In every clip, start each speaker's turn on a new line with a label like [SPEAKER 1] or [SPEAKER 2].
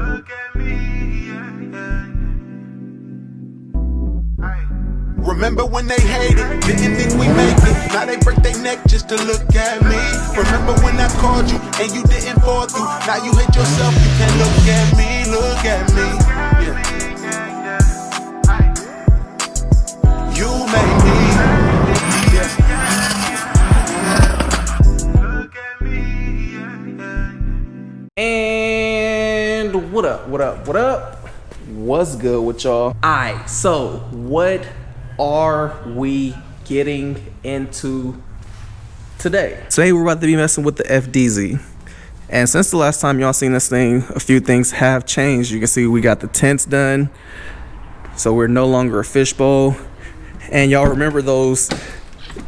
[SPEAKER 1] Look at me, yeah. Remember when they hated, didn't think we make it. Now they break their neck just to look at me. Remember when I called you and you didn't fall through. Now you hate yourself, you can't look at me, look at me. Yeah. You made me. Yeah. Look at me.
[SPEAKER 2] And what up, what up, what up? What's good with y'all? Alright, so what are we getting into today? Today we're about to be messing with the FDZ. And since the last time y'all seen this thing, a few things have changed. You can see we got the tents done, so we're no longer a fishbowl. And y'all remember those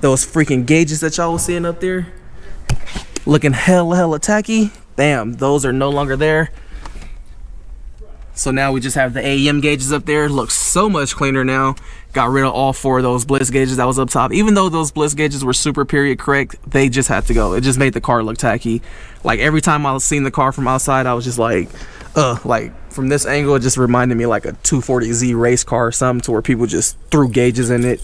[SPEAKER 2] freaking gauges that y'all was seeing up there looking hella tacky? Damn, those are no longer there. So now we just have the AEM gauges up there. Looks so much cleaner now. Got rid of all 4 of those bliss gauges that was up top. Even though those bliss gauges were super period correct, they just had to go. It just made the car look tacky. Like every time I was seeing the car from outside, I was just like from this angle, it just reminded me like a 240Z race car or something, to where people just threw gauges in it.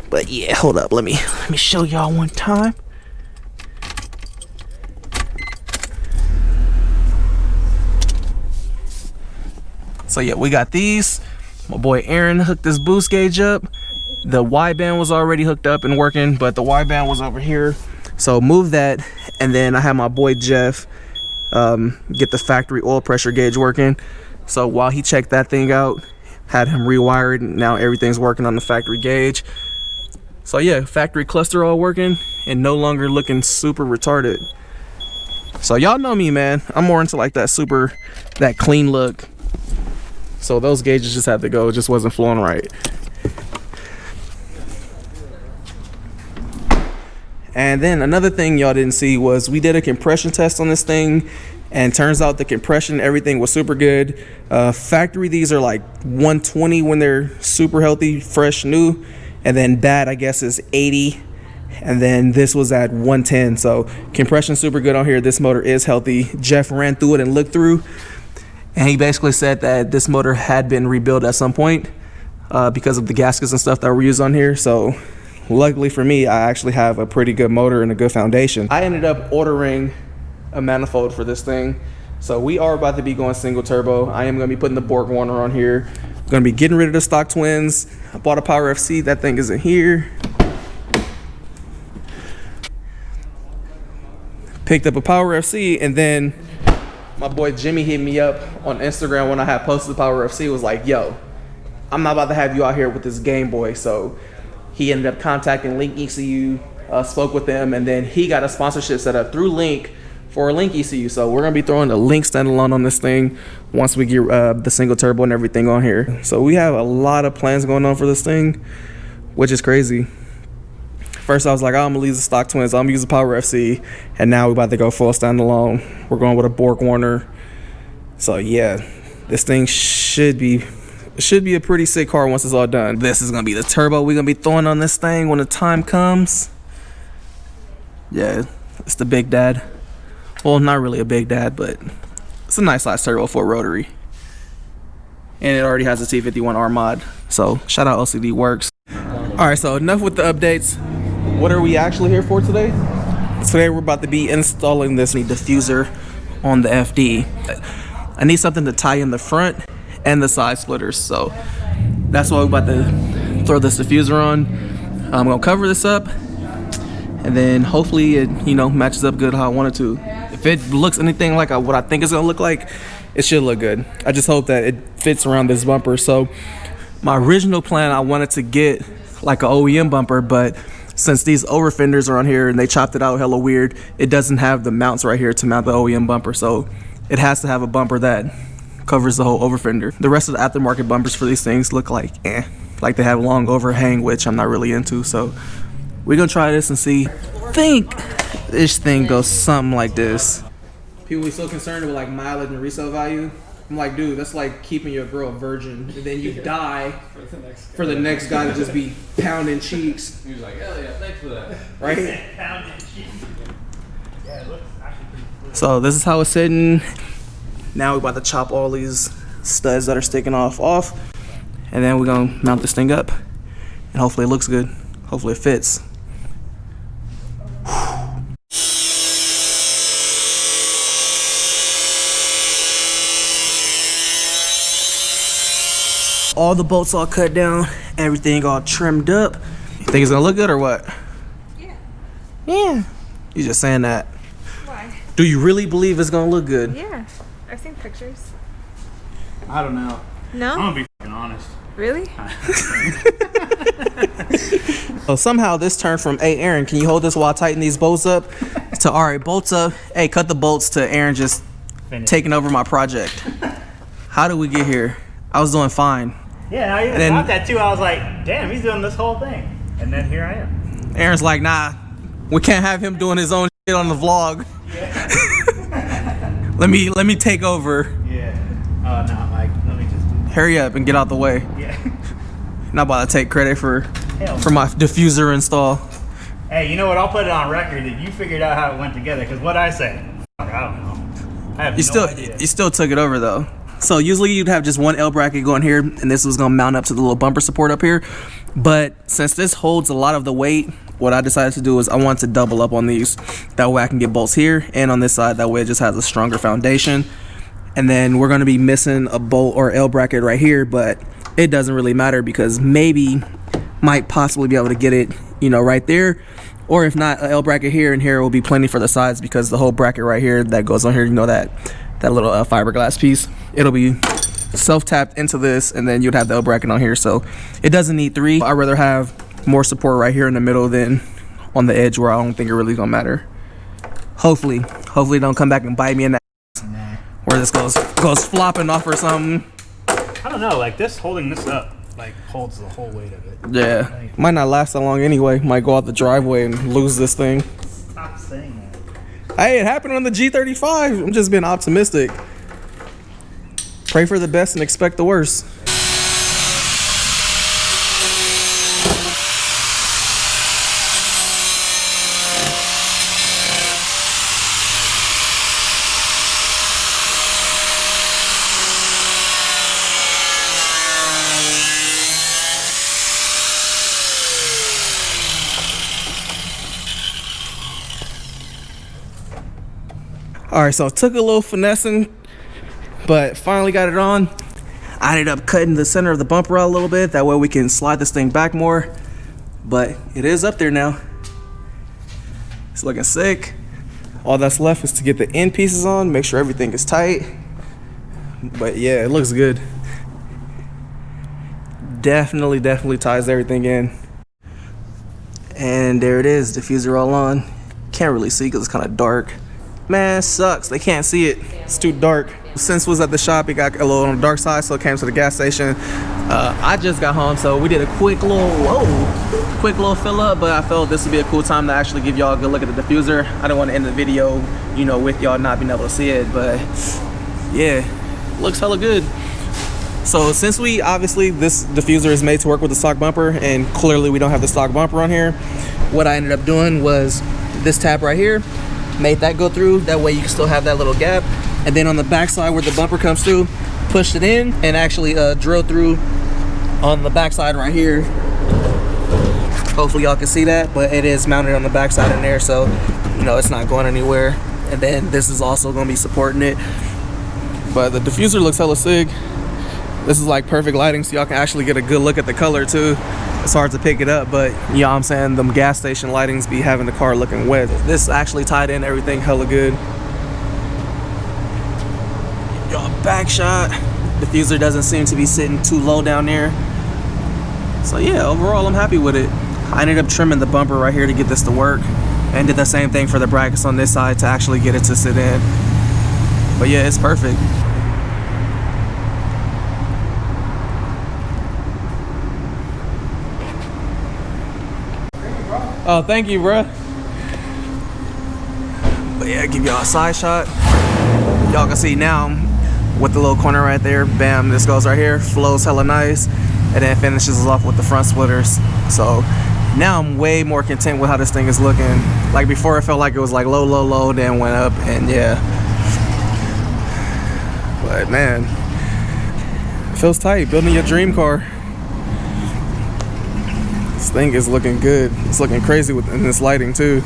[SPEAKER 2] But yeah, hold up, let me show y'all one time. So yeah, we got these. My boy Aaron hooked this boost gauge up. The wideband was already hooked up and working, but the wideband was over here. So move that, and then I had my boy Jeff get the factory oil pressure gauge working. So while he checked that thing out, had him rewired, and now everything's working on the factory gauge. So yeah, factory cluster all working and no longer looking super retarded. So y'all know me, man. I'm more into like that clean look. So those gauges just had to go. It just wasn't flowing right. And then another thing y'all didn't see was we did a compression test on this thing, and turns out the compression, everything was super good. Factory, these are like 120 when they're super healthy, fresh, new. And then bad, I guess, is 80. And then this was at 110. So compression super good on here. This motor is healthy. Jeff ran through it and looked through. And he basically said that this motor had been rebuilt at some point because of the gaskets and stuff that were used on here. So luckily for me, I actually have a pretty good motor and a good foundation. I ended up ordering a manifold for this thing. So we are about to be going single turbo. I am going to be putting the Borg Warner on here. I'm going to be getting rid of the stock twins. I bought a Power FC. That thing isn't here. Picked up a Power FC, and then my boy Jimmy hit me up on Instagram when I had posted the Power FC. Was like, yo, I'm not about to have you out here with this Game Boy. So he ended up contacting Link ECU, spoke with them, and then he got a sponsorship set up through Link for Link ECU. So we're gonna be throwing the Link standalone on this thing once we get the single turbo and everything on here. So we have a lot of plans going on for this thing, which is crazy. First I was like, oh, I'm gonna leave the stock twins, I'm gonna use the Power FC, and now we're about to go full standalone. We're going with a Borg Warner. So yeah, this thing should be a pretty sick car once it's all done. This is gonna be the turbo we're gonna be throwing on this thing when the time comes. Yeah, it's the Big Dad. Well, not really a Big Dad, but it's a nice size turbo for a rotary. And it already has a T51R mod. So shout out LCD Works. Alright, so enough with the updates. What are we actually here for today? Today we're about to be installing this diffuser on the FD. I need something to tie in the front and the side splitters, so that's why we're about to throw this diffuser on. I'm gonna cover this up, and then hopefully it matches up good how I want it to. If it looks anything like what I think it's gonna look like, it should look good. I just hope that it fits around this bumper. So my original plan, I wanted to get like an OEM bumper, but since these over fenders are on here and they chopped it out hella weird, it doesn't have the mounts right here to mount the OEM bumper. So it has to have a bumper that covers the whole over fender. The rest of the aftermarket bumpers for these things look like like they have long overhang, which I'm not really into. So we're gonna try this and see. I think this thing goes something like this. People be so concerned with like mileage and resale value. I'm like, dude, that's like keeping your girl a virgin, and then you die for the next guy to just be pounding cheeks.
[SPEAKER 3] He was like, hell yeah, thanks for that.
[SPEAKER 2] Right?
[SPEAKER 4] Pounding cheeks. Yeah, it looks actually pretty cool.
[SPEAKER 2] So this is how it's sitting. Now we're about to chop all these studs that are sticking off, and then we're gonna mount this thing up, and hopefully it looks good. Hopefully it fits. All the bolts all cut down, everything all trimmed up. You think it's gonna look good or what?
[SPEAKER 3] Yeah.
[SPEAKER 2] Yeah. You just saying that.
[SPEAKER 3] Why?
[SPEAKER 2] Do you really believe it's gonna look good?
[SPEAKER 3] Yeah. I've seen pictures.
[SPEAKER 4] I don't know.
[SPEAKER 3] No?
[SPEAKER 4] I'm gonna be fucking honest.
[SPEAKER 3] Really?
[SPEAKER 2] So somehow this turned from, hey Aaron, can you hold this while I tighten these bolts up? To, all right, bolts up. Hey, cut the bolts, to Aaron just
[SPEAKER 4] Finish.
[SPEAKER 2] taking over my project. How did we get here? I was doing fine.
[SPEAKER 4] Yeah, I even
[SPEAKER 2] then-
[SPEAKER 4] thought that too. I was like, damn, he's doing this whole thing. And then here I am.
[SPEAKER 2] Aaron's like, nah, we can't have him doing his own shit on the vlog. let me take over.
[SPEAKER 4] Yeah. Oh, no, Mike, let me just do
[SPEAKER 2] Hurry up and get out the way.
[SPEAKER 4] Yeah.
[SPEAKER 2] Not about to take credit for
[SPEAKER 4] Hell
[SPEAKER 2] my diffuser install.
[SPEAKER 4] Hey, you know what? I'll put it on record that you figured out how it went together. Because what I say, fuck, I don't know. I have no idea.
[SPEAKER 2] You still took it over though. So usually you'd have just one L bracket going here, and this was gonna mount up to the little bumper support up here. But since this holds a lot of the weight, what I decided to do is I want to double up on these. That way I can get bolts here and on this side. That way it just has a stronger foundation. And then we're gonna be missing a bolt or L bracket right here, but it doesn't really matter because maybe might possibly be able to get it, you know, right there. Or if not, a L bracket here, and here will be plenty for the sides because the whole bracket right here that goes on here, you know, that little fiberglass piece, it'll be self-tapped into this, and then you'd have the L bracket on here. So it doesn't need three. I'd rather have more support right here in the middle than on the edge where I don't think it really gonna matter. Hopefully it don't come back and bite me in the ass where this goes flopping off or something.
[SPEAKER 4] I don't know. Like this, holding this up, like holds the whole weight of it.
[SPEAKER 2] Yeah, might not last that long anyway. Might go out the driveway and lose this thing.
[SPEAKER 4] Stop saying that.
[SPEAKER 2] Hey, it happened on the G35. I'm just being optimistic. Pray for the best and expect the worst. All right, so it took a little finessing, but finally got it on. I ended up cutting the center of the bumper out a little bit. That way we can slide this thing back more, but it is up there now. It's looking sick. All that's left is to get the end pieces on, make sure everything is tight. But yeah, it looks good. Definitely ties everything in. And there it is, diffuser all on. Can't really see because it's kind of dark. Man, it sucks. They can't see it. It's too dark. Since was at the shop, it got a little on the dark side, so it came to the gas station. I just got home, so we did a quick little fill up, but I felt this would be a cool time to actually give y'all a good look at the diffuser. I didn't want to end the video, you know, with y'all not being able to see it, but yeah, looks hella good. So since we obviously this diffuser is made to work with the stock bumper, and clearly we don't have the stock bumper on here, what I ended up doing was this tab right here, made that go through. That way you can still have that little gap, and then on the back side where the bumper comes through, pushed it in and actually drilled through on the back side right here. Hopefully y'all can see that, but it is mounted on the back side in there, so you know it's not going anywhere. And then this is also going to be supporting it. But the diffuser looks hella sick. This is like perfect lighting, so y'all can actually get a good look at the color too. It's hard to pick it up, but you know what I'm saying, them gas station lightings be having the car looking wet. This actually tied in everything hella good. Y'all back shot. Diffuser doesn't seem to be sitting too low down there. So yeah, overall I'm happy with it. I ended up trimming the bumper right here to get this to work, and did the same thing for the brackets on this side to actually get it to sit in. But yeah, it's perfect. Oh, thank you, bruh. But yeah, give y'all a side shot. Y'all can see now with the little corner right there, bam, this goes right here, flows hella nice, and then finishes off with the front splitters. So now I'm way more content with how this thing is looking. Like before, it felt like it was like low, then went up, and yeah. But man, it feels tight building your dream car. This thing is looking good. It's looking crazy in this lighting too.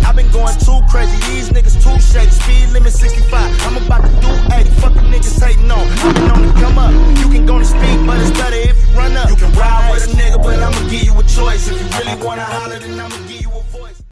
[SPEAKER 5] I've been going too crazy, these niggas too shady. Speed limit 65, I'm about to do 80. Fuck the niggas hating on, I've been on the come up. You can go to speed, but it's better if you run up. You can ride with a nigga, but I'ma give you a choice. If you really wanna holler, then I'ma give you a